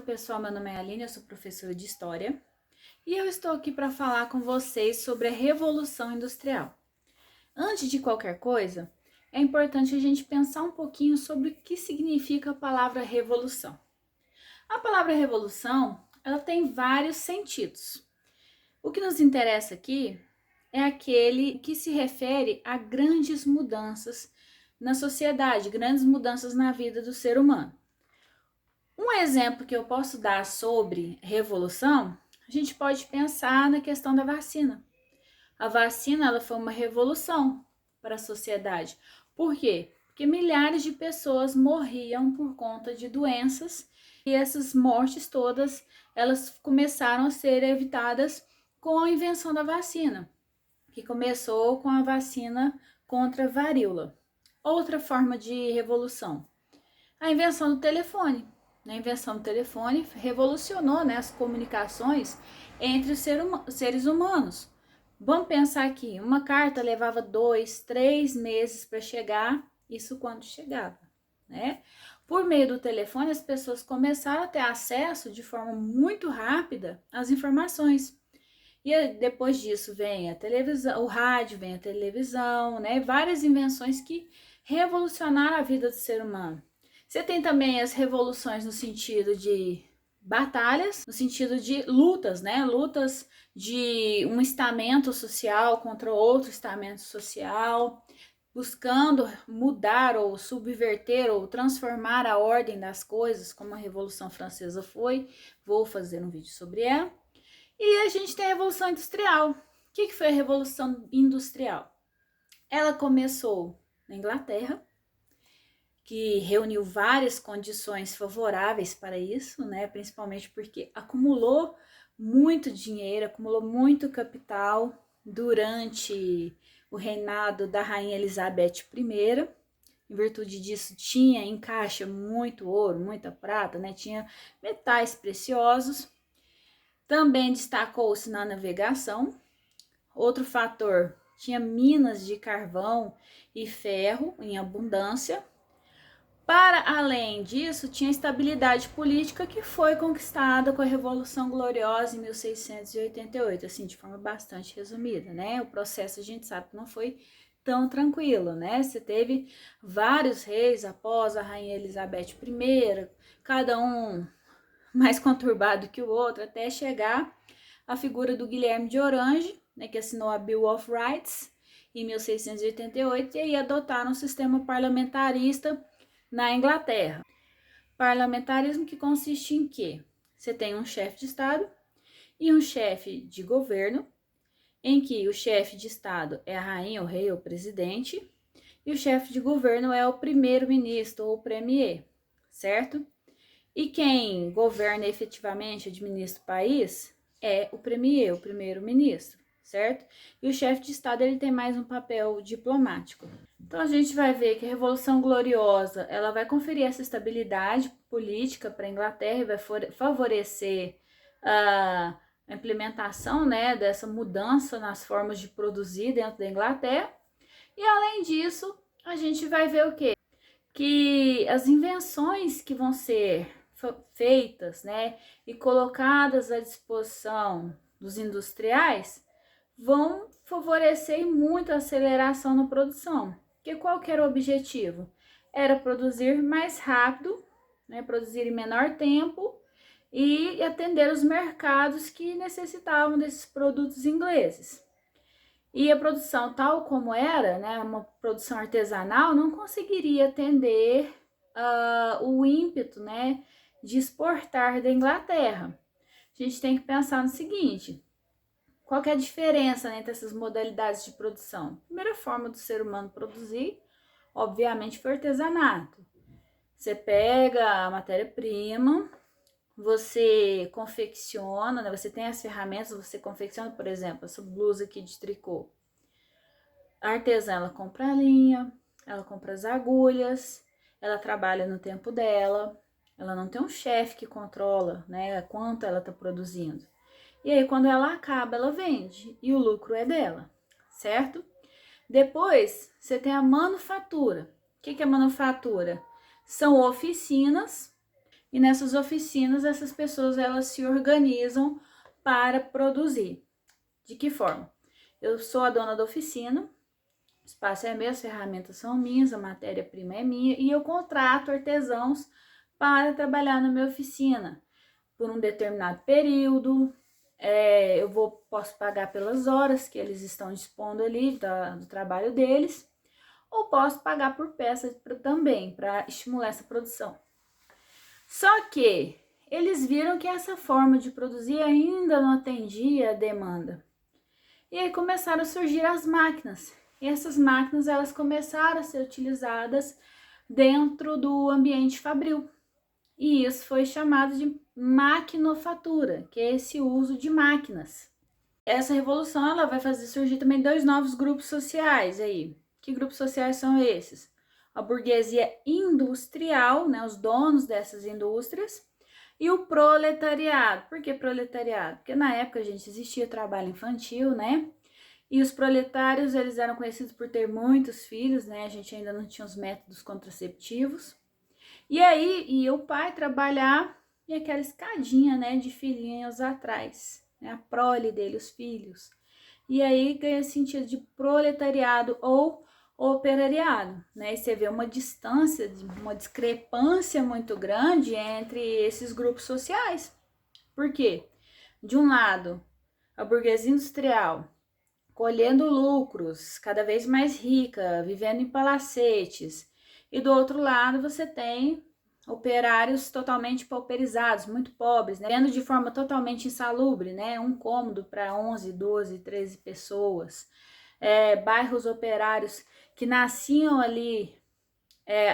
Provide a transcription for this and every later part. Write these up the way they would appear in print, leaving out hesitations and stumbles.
pessoal, meu nome é Aline, eu sou professora de História e eu estou aqui para falar com vocês sobre a Revolução Industrial. Antes de qualquer coisa, é importante a gente pensar um pouquinho sobre o que significa a palavra revolução. A palavra revolução, ela tem vários sentidos. O que nos interessa aqui é aquele que se refere a grandes mudanças na sociedade, grandes mudanças na vida do ser humano. Um exemplo que eu posso dar sobre revolução, a gente pode pensar na questão da vacina. A vacina, ela foi uma revolução para a sociedade. Por quê? Porque milhares de pessoas morriam por conta de doenças e essas mortes todas, elas começaram a ser evitadas com a invenção da vacina, que começou com a vacina contra a varíola. Outra forma de revolução, a invenção do telefone. A invenção do telefone revolucionou, né, as comunicações entre os seres humanos. Vamos pensar aqui, uma carta levava 2, 3 meses para chegar, isso quando chegava, né? Por meio do telefone, as pessoas começaram a ter acesso de forma muito rápida às informações. E depois disso vem a televisão, o rádio, vem a televisão, né? Várias invenções que revolucionaram a vida do ser humano. Você tem também as revoluções no sentido de batalhas, no sentido de lutas, né? Lutas de um estamento social contra outro estamento social, buscando mudar ou subverter ou transformar a ordem das coisas, como a Revolução Francesa foi. Vou fazer um vídeo sobre ela. E a gente tem a Revolução Industrial. O que foi a Revolução Industrial? Ela começou na Inglaterra, que reuniu várias condições favoráveis para isso, né? Principalmente porque acumulou muito dinheiro, acumulou muito capital durante o reinado da Rainha Elizabeth I. Em virtude disso, tinha em caixa muito ouro, muita prata, né? Tinha metais preciosos. Também destacou-se na navegação. Outro fator, tinha minas de carvão e ferro em abundância. Para além disso, tinha estabilidade política que foi conquistada com a Revolução Gloriosa em 1688, assim, de forma bastante resumida, né? O processo a gente sabe que não foi tão tranquilo, né? Você teve vários reis após a Rainha Elizabeth I, cada um mais conturbado que o outro, até chegar à figura do Guilherme de Orange, né, que assinou a Bill of Rights em 1688, e aí adotaram um sistema parlamentarista na Inglaterra. Parlamentarismo que consiste em quê? Você tem um chefe de Estado e um chefe de governo, em que o chefe de Estado é a rainha, o rei ou o presidente, e o chefe de governo é o primeiro-ministro ou o premier, certo? E quem governa efetivamente, administra o país, é o premier, o primeiro-ministro, certo? E o chefe de Estado, ele tem mais um papel diplomático. Então a gente vai ver que a Revolução Gloriosa, ela vai conferir essa estabilidade política para a Inglaterra e vai favorecer a implementação, né, dessa mudança nas formas de produzir dentro da Inglaterra. E além disso, a gente vai ver o quê? Que as invenções que vão ser feitas, né, e colocadas à disposição dos industriais vão favorecer muito a aceleração na produção. Porque qual que era o objetivo? Era produzir mais rápido, né, produzir em menor tempo e atender os mercados que necessitavam desses produtos ingleses. E a produção tal como era, né, uma produção artesanal, não conseguiria atender o ímpeto, né, de exportar da Inglaterra. A gente tem que pensar no seguinte: qual que é a diferença, né, entre essas modalidades de produção? A primeira forma do ser humano produzir, obviamente, foi o artesanato. Você pega a matéria-prima, você confecciona, né, você tem as ferramentas, você confecciona, por exemplo, essa blusa aqui de tricô. A artesã, ela compra a linha, ela compra as agulhas, ela trabalha no tempo dela, ela não tem um chefe que controla, né, quanto ela está produzindo. E aí, quando ela acaba, ela vende e o lucro é dela, certo? Depois, você tem a manufatura. O que é manufatura? São oficinas E nessas oficinas, essas pessoas elas se organizam para produzir. De que forma? Eu sou a dona da oficina, o espaço é meu, as ferramentas são minhas, a matéria-prima é minha e eu contrato artesãos para trabalhar na minha oficina por um determinado período. Posso pagar pelas horas que eles estão dispondo ali do trabalho deles, ou posso pagar por peça também, para estimular essa produção. Só que eles viram que essa forma de produzir ainda não atendia a demanda. E aí começaram a surgir as máquinas. E essas máquinas elas começaram a ser utilizadas dentro do ambiente fabril. E isso foi chamado de maquinofatura, que é esse uso de máquinas. Essa revolução ela vai fazer surgir também dois novos grupos sociais aí. Que grupos sociais são esses? A burguesia industrial, né, os donos dessas indústrias, e o proletariado. Por que proletariado? Porque na época, gente, existia trabalho infantil, né? E os proletários, eles eram conhecidos por ter muitos filhos, né? A gente ainda não tinha os métodos contraceptivos. E aí, ia o pai trabalhar e aquela escadinha, né, de filhinhos atrás, né? A prole dele, os filhos. E aí ganha sentido de proletariado ou operariado, né? E você vê uma distância, uma discrepância muito grande entre esses grupos sociais. Por quê? De um lado, a burguesia industrial colhendo lucros, cada vez mais rica, vivendo em palacetes. E do outro lado, você tem operários totalmente pauperizados, muito pobres, né? Vivendo de forma totalmente insalubre, né? Um cômodo para 11, 12, 13 pessoas. Bairros operários que nasciam ali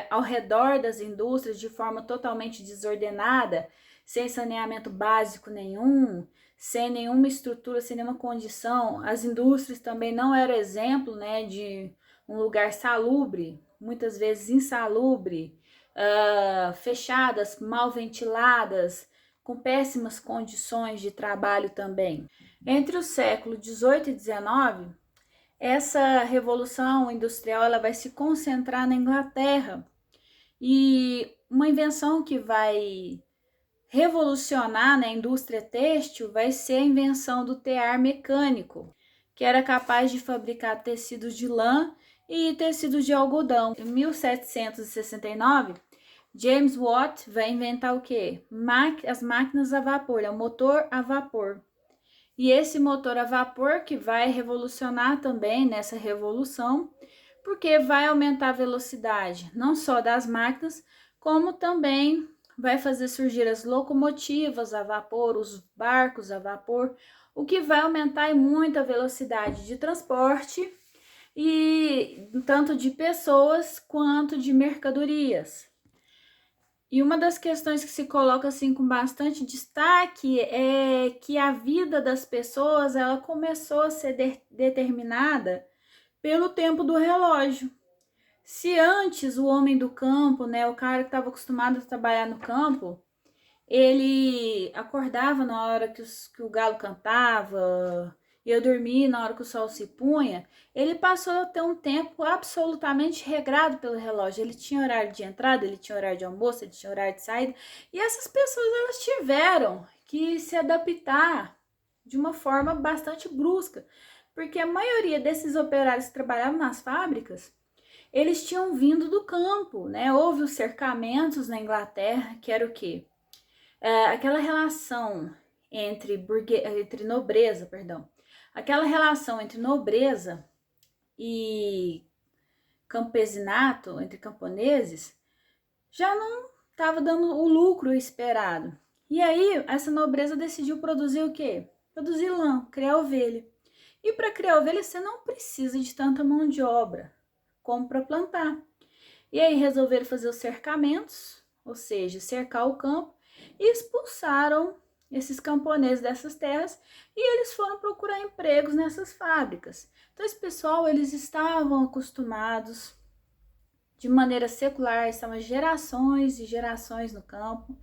ao redor das indústrias de forma totalmente desordenada, sem saneamento básico nenhum, sem nenhuma estrutura, sem nenhuma condição. As indústrias também não eram exemplo, né, de um lugar salubre, muitas vezes insalubre, fechadas, mal ventiladas, com péssimas condições de trabalho também. Entre o século 18 e 19, essa revolução industrial ela vai se concentrar na Inglaterra, e uma invenção que vai revolucionar na indústria têxtil vai ser a invenção do tear mecânico, que era capaz de fabricar tecidos de lã e tecidos de algodão. Em 1769, James Watt vai inventar o quê? As máquinas a vapor, o motor a vapor. E esse motor a vapor que vai revolucionar também nessa revolução, porque vai aumentar a velocidade não só das máquinas, como também vai fazer surgir as locomotivas a vapor, os barcos a vapor, o que vai aumentar muito a velocidade de transporte, e tanto de pessoas quanto de mercadorias. E uma das questões que se coloca assim com bastante destaque é que a vida das pessoas ela começou a ser determinada pelo tempo do relógio. Se antes o homem do campo, né, o cara que estava acostumado a trabalhar no campo, ele acordava na hora que o galo cantava, ia dormir na hora que o sol se punha, ele passou a ter um tempo absolutamente regrado pelo relógio. Ele tinha horário de entrada, ele tinha horário de almoço, ele tinha horário de saída, e essas pessoas elas tiveram que se adaptar de uma forma bastante brusca, porque a maioria desses operários que trabalhavam nas fábricas, eles tinham vindo do campo, né? Houve os cercamentos na Inglaterra, que era o quê? Aquela relação entre nobreza, aquela relação entre nobreza e campesinato, entre camponeses, já não estava dando o lucro esperado. E aí, essa nobreza decidiu produzir o quê? Produzir lã, criar ovelha. E para criar ovelha, você não precisa de tanta mão de obra como para plantar. E aí resolveram fazer os cercamentos, ou seja, cercar o campo, e expulsaram esses camponeses dessas terras, e eles foram procurar empregos nessas fábricas. Então esse pessoal, eles estavam acostumados de maneira secular, estavam gerações e gerações no campo,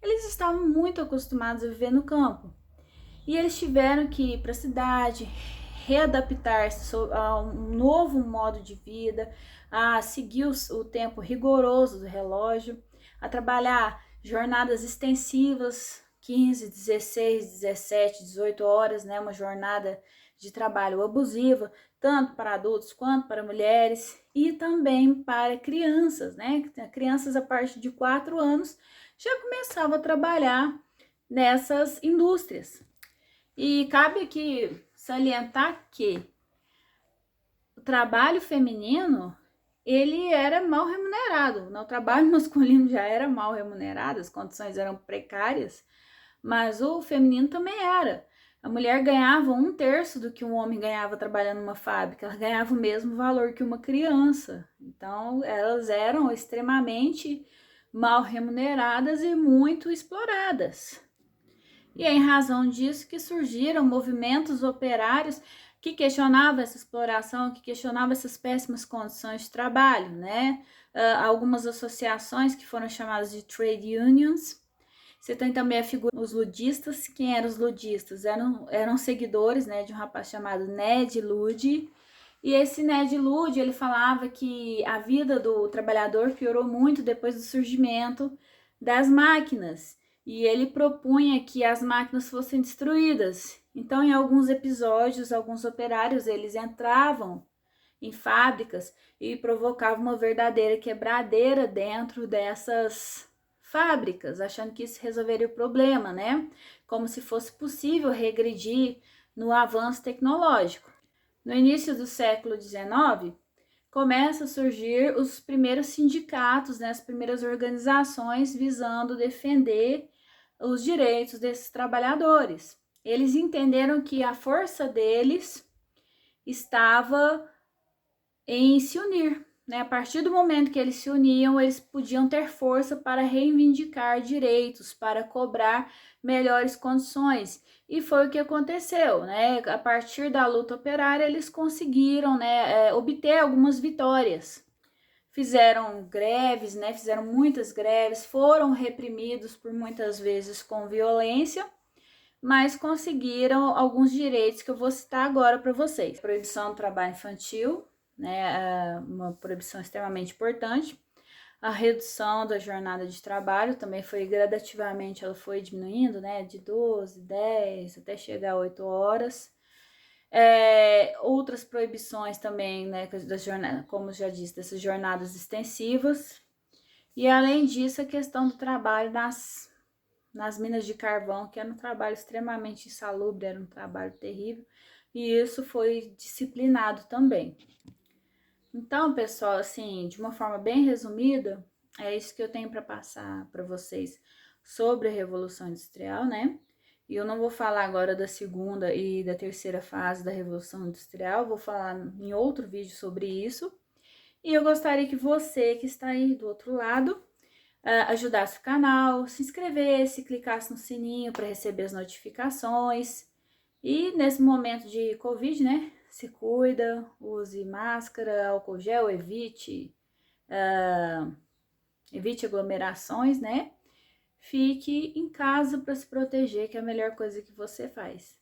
eles estavam muito acostumados a viver no campo. E eles tiveram que ir para a cidade, readaptar-se a um novo modo de vida, a seguir o tempo rigoroso do relógio, a trabalhar jornadas extensivas, 15, 16, 17, 18 horas, né? Uma jornada de trabalho abusiva, tanto para adultos quanto para mulheres e também para crianças, né? Crianças a partir de 4 anos já começavam a trabalhar nessas indústrias. E cabe aqui salientar que o trabalho feminino, ele era mal remunerado, o trabalho masculino já era mal remunerado, as condições eram precárias, mas o feminino também era. A mulher ganhava 1/3 do que um homem ganhava trabalhando numa fábrica, ela ganhava o mesmo valor que uma criança. Então, elas eram extremamente mal remuneradas e muito exploradas. E é em razão disso que surgiram movimentos operários que questionavam essa exploração, que questionavam essas péssimas condições de trabalho, né? Algumas associações que foram chamadas de trade unions. Você tem também a figura dos ludistas. Quem eram os ludistas? Eram seguidores, né, de um rapaz chamado Ned Ludd. E esse Ned Ludd, ele falava que a vida do trabalhador piorou muito depois do surgimento das máquinas. E ele propunha que as máquinas fossem destruídas. Então, em alguns episódios, alguns operários, eles entravam em fábricas e provocavam uma verdadeira quebradeira dentro dessas fábricas, achando que isso resolveria o problema, né? Como se fosse possível regredir no avanço tecnológico. No início do século XIX, começa a surgir os primeiros sindicatos, né, as primeiras organizações visando defender os direitos desses trabalhadores. Eles entenderam que a força deles estava em se unir, né? A partir do momento que eles se uniam, eles podiam ter força para reivindicar direitos, para cobrar melhores condições. E foi o que aconteceu, né? A partir da luta operária, eles conseguiram, né, obter algumas vitórias. Fizeram greves, né? Fizeram muitas greves, foram reprimidos por muitas vezes com violência, mas conseguiram alguns direitos que eu vou citar agora para vocês. Proibição do trabalho infantil, né? Uma proibição extremamente importante. A redução da jornada de trabalho também foi gradativamente, ela foi diminuindo, né? De 12, 10 até chegar a 8 horas. Outras proibições também, né, das jornadas, como já disse, dessas jornadas extensivas. E além disso, a questão do trabalho nas minas de carvão, que era um trabalho extremamente insalubre, era um trabalho terrível, e isso foi disciplinado também. Então, pessoal, assim, de uma forma bem resumida, é isso que eu tenho para passar para vocês sobre a Revolução Industrial, né? E eu não vou falar agora da segunda e da terceira fase da Revolução Industrial, vou falar em outro vídeo sobre isso. E eu gostaria que você que está aí do outro lado ajudasse o canal, se inscrevesse, clicasse no sininho para receber as notificações. E nesse momento de Covid, né, se cuida, use máscara, álcool gel, evite aglomerações, né? Fique em casa para se proteger, que é a melhor coisa que você faz.